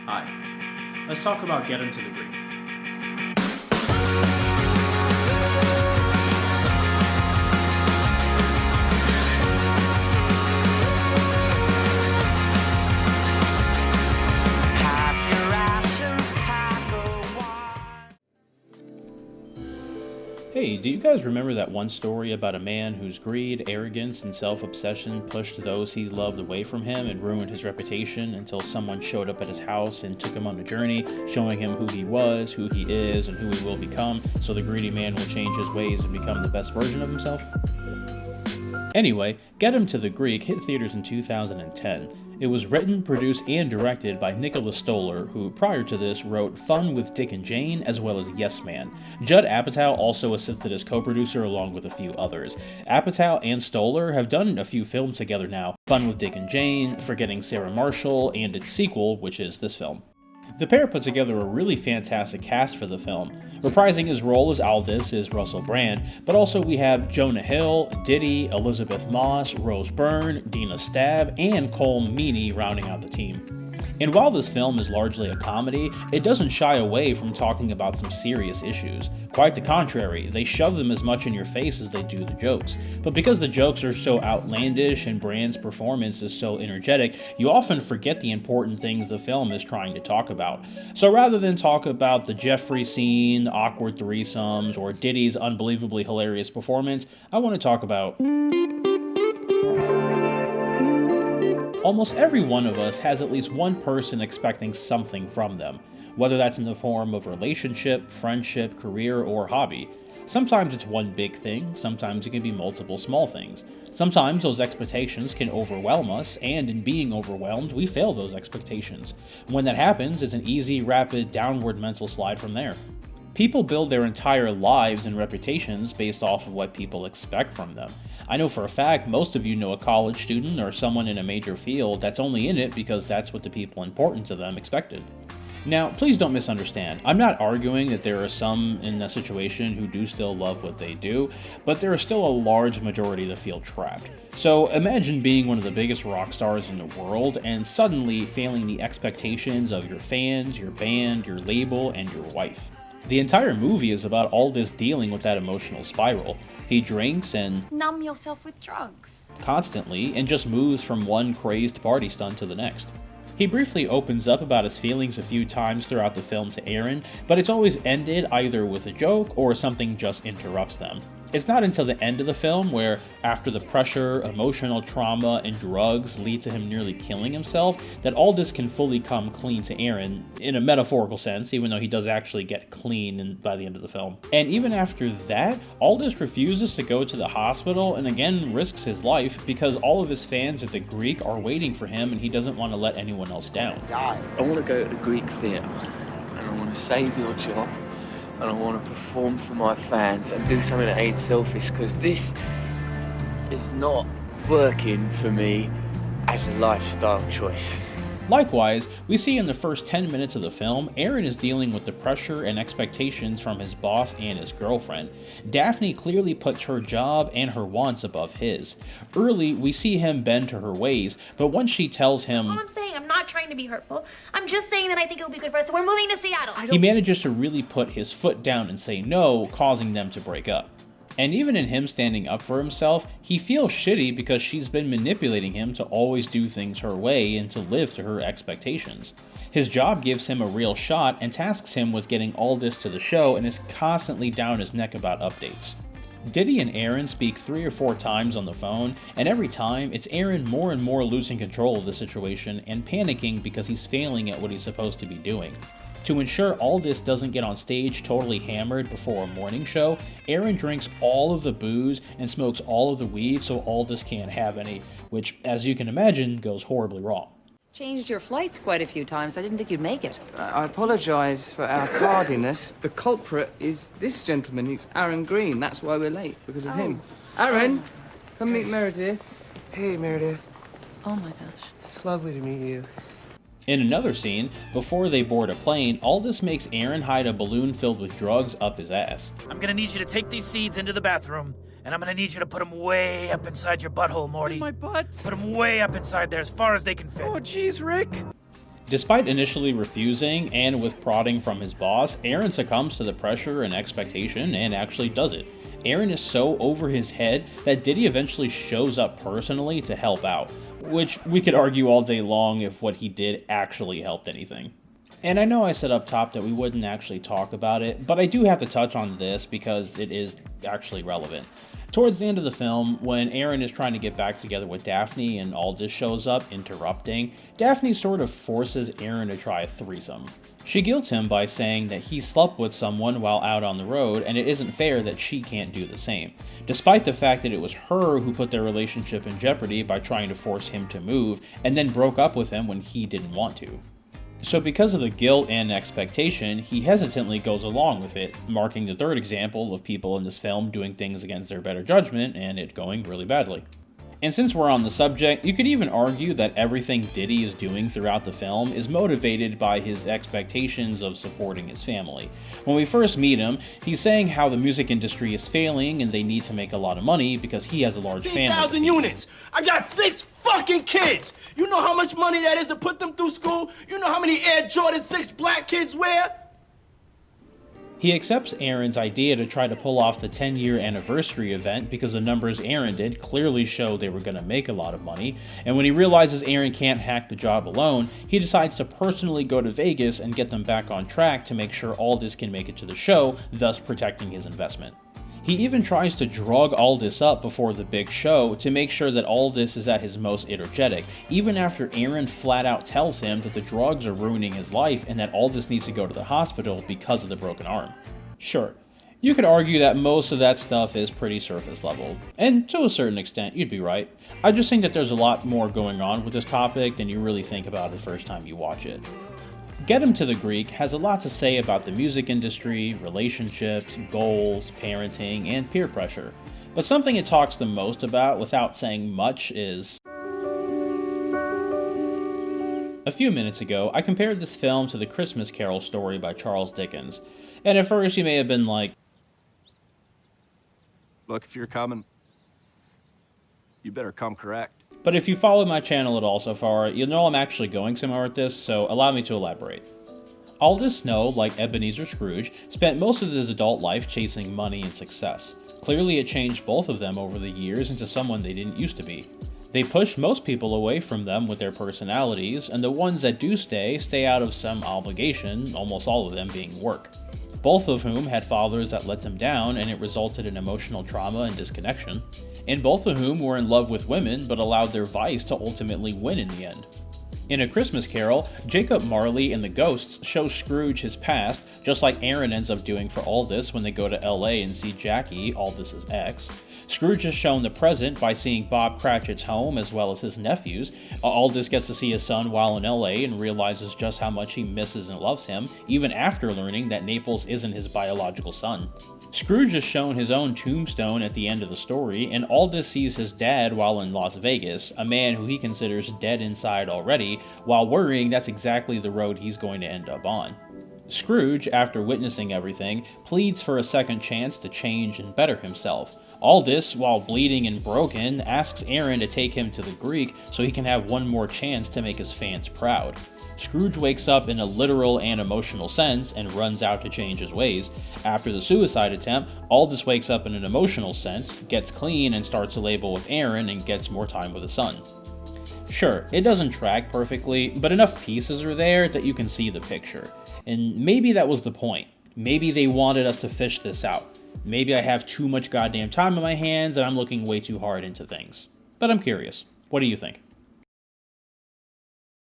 Hi, let's talk about Get Him to the Greek. Hey, do you guys remember that one story about a man whose greed, arrogance, and self-obsession pushed those he loved away from him and ruined his reputation until someone showed up at his house and took him on a journey, showing him who he was, who he is, and who he will become, so the greedy man will change his ways and become the best version of himself? Anyway, Get Him to the Greek hit theaters in 2010. It was written, produced, and directed by Nicholas Stoller, who prior to this wrote Fun with Dick and Jane, as well as Yes Man. Judd Apatow also assisted as co-producer along with a few others. Apatow and Stoller have done a few films together now, Fun with Dick and Jane, Forgetting Sarah Marshall, and its sequel, which is this film. The pair put together a really fantastic cast for the film. Reprising his role as Aldous is Russell Brand, but also we have Jonah Hill, Diddy, Elizabeth Moss, Rose Byrne, Dina Stab, and Cole Meany rounding out the team. And while this film is largely a comedy, it doesn't shy away from talking about some serious issues. Quite the contrary, they shove them as much in your face as they do the jokes. But because the jokes are so outlandish and Brand's performance is so energetic, you often forget the important things the film is trying to talk about. So rather than talk about the Jeffrey scene, the awkward threesomes, or Diddy's unbelievably hilarious performance, I want to talk about... Almost every one of us has at least one person expecting something from them, whether that's in the form of relationship, friendship, career, or hobby. Sometimes it's one big thing, sometimes it can be multiple small things. Sometimes those expectations can overwhelm us, and in being overwhelmed, we fail those expectations. When that happens, it's an easy, rapid, downward mental slide from there. People build their entire lives and reputations based off of what people expect from them. I know for a fact most of you know a college student or someone in a major field that's only in it because that's what the people important to them expected. Now, please don't misunderstand. I'm not arguing that there are some in a situation who do still love what they do, but there are still a large majority that feel trapped. So imagine being one of the biggest rock stars in the world and suddenly failing the expectations of your fans, your band, your label, and your wife. The entire movie is about Aldous dealing with that emotional spiral. He drinks and numb yourself with drugs constantly and just moves from one crazed party stunt to the next. He briefly opens up about his feelings a few times throughout the film to Erin, but it's always ended either with a joke or something just interrupts them. It's not until the end of the film where, after the pressure, emotional trauma, and drugs lead to him nearly killing himself, that Aldous can fully come clean to Erin, in a metaphorical sense, even though he does actually get clean by the end of the film. And even after that, Aldous refuses to go to the hospital and again risks his life because all of his fans at the Greek are waiting for him and he doesn't want to let anyone else down. I want to go to the Greek theatre and I want to save your job. And I want to perform for my fans and do something that ain't selfish, because this is not working for me as a lifestyle choice. Likewise, we see in the first 10 minutes of the film, Erin is dealing with the pressure and expectations from his boss and his girlfriend. Daphne clearly puts her job and her wants above his. Early, we see him bend to her ways, but once she tells him, all I'm saying, I'm not trying to be hurtful. I'm just saying that I think it'll be good for us, so we're moving to Seattle. He manages to really put his foot down and say no, causing them to break up. And even in him standing up for himself, he feels shitty because she's been manipulating him to always do things her way and to live to her expectations. His job gives him a real shot and tasks him with getting Aldous to the show and is constantly down his neck about updates. Diddy and Erin speak 3 or 4 times on the phone, and every time it's Erin more and more losing control of the situation and panicking because he's failing at what he's supposed to be doing. To ensure Aldous doesn't get on stage totally hammered before a morning show, Erin drinks all of the booze and smokes all of the weed so Aldous can't have any, which, as you can imagine, goes horribly wrong. Changed your flights quite a few times. I didn't think you'd make it. I apologise for our tardiness. The culprit is this gentleman. It's Aaron Green. That's why we're late, because of him. Aaron, come meet Meredith. Hey, Meredith. Oh my gosh. It's lovely to meet you. In another scene, before they board a plane, Aldous makes Erin hide a balloon filled with drugs up his ass. I'm gonna need you to take these seeds into the bathroom, and I'm gonna need you to put them way up inside your butthole, Morty. In my butt? Put them way up inside there, as far as they can fit. Oh, jeez, Rick. Despite initially refusing, and with prodding from his boss, Aaron succumbs to the pressure and expectation and actually does it. Aaron is so over his head that Diddy eventually shows up personally to help out, which we could argue all day long if what he did actually helped anything. And I know I said up top that we wouldn't actually talk about it, but I do have to touch on this because it is actually relevant. Towards the end of the film, when Aaron is trying to get back together with Daphne and Aldous shows up, interrupting, Daphne sort of forces Aaron to try a threesome. She guilts him by saying that he slept with someone while out on the road, and it isn't fair that she can't do the same, despite the fact that it was her who put their relationship in jeopardy by trying to force him to move, and then broke up with him when he didn't want to. So because of the guilt and expectation, he hesitantly goes along with it, marking the third example of people in this film doing things against their better judgment and it going really badly. And since we're on the subject, you could even argue that everything Diddy is doing throughout the film is motivated by his expectations of supporting his family. When we first meet him, he's saying how the music industry is failing and they need to make a lot of money because he has a large family. 10,000 units! I got 6 fucking kids! You know how much money that is to put them through school? You know how many Air Jordan 6 black kids wear? He accepts Aaron's idea to try to pull off the 10-year anniversary event because the numbers Aaron did clearly show they were going to make a lot of money, and when he realizes Aaron can't hack the job alone, he decides to personally go to Vegas and get them back on track to make sure Aldous can make it to the show, thus protecting his investment. He even tries to drug Aldous up before the big show to make sure that Aldous is at his most energetic, even after Aaron flat out tells him that the drugs are ruining his life and that Aldous needs to go to the hospital because of the broken arm. Sure, you could argue that most of that stuff is pretty surface level, and to a certain extent, you'd be right. I just think that there's a lot more going on with this topic than you really think about the first time you watch it. Get Him to the Greek has a lot to say about the music industry, relationships, goals, parenting, and peer pressure. But something it talks the most about without saying much is... A few minutes ago, I compared this film to The Christmas Carol story by Charles Dickens. And at first you may have been like, look, if you're coming, you better come correct. But if you follow my channel at all so far, you'll know I'm actually going somewhere with this, so allow me to elaborate. Aldous Snow, like Ebenezer Scrooge, spent most of his adult life chasing money and success. Clearly it changed both of them over the years into someone they didn't used to be. They pushed most people away from them with their personalities, and the ones that do stay out of some obligation, almost all of them being work. Both of whom had fathers that let them down, and it resulted in emotional trauma and disconnection. And both of whom were in love with women, but allowed their vice to ultimately win in the end. In A Christmas Carol, Jacob Marley and the Ghosts show Scrooge his past, just like Aaron ends up doing for Aldous when they go to LA and see Jackie, Aldous' ex. Scrooge is shown the present by seeing Bob Cratchit's home as well as his nephews. Aldous gets to see his son while in LA and realizes just how much he misses and loves him, even after learning that Naples isn't his biological son. Scrooge is shown his own tombstone at the end of the story, and Aldous sees his dad while in Las Vegas, a man who he considers dead inside already, while worrying that's exactly the road he's going to end up on. Scrooge, after witnessing everything, pleads for a second chance to change and better himself. Aldous, while bleeding and broken, asks Aaron to take him to the Greek so he can have one more chance to make his fans proud. Scrooge wakes up in a literal and emotional sense and runs out to change his ways. After the suicide attempt, Aldous wakes up in an emotional sense, gets clean and starts a label with Aaron and gets more time with his son. Sure, it doesn't track perfectly, but enough pieces are there that you can see the picture. And maybe that was the point. Maybe they wanted us to fish this out. Maybe I have too much goddamn time on my hands and I'm looking way too hard into things. But I'm curious. What do you think?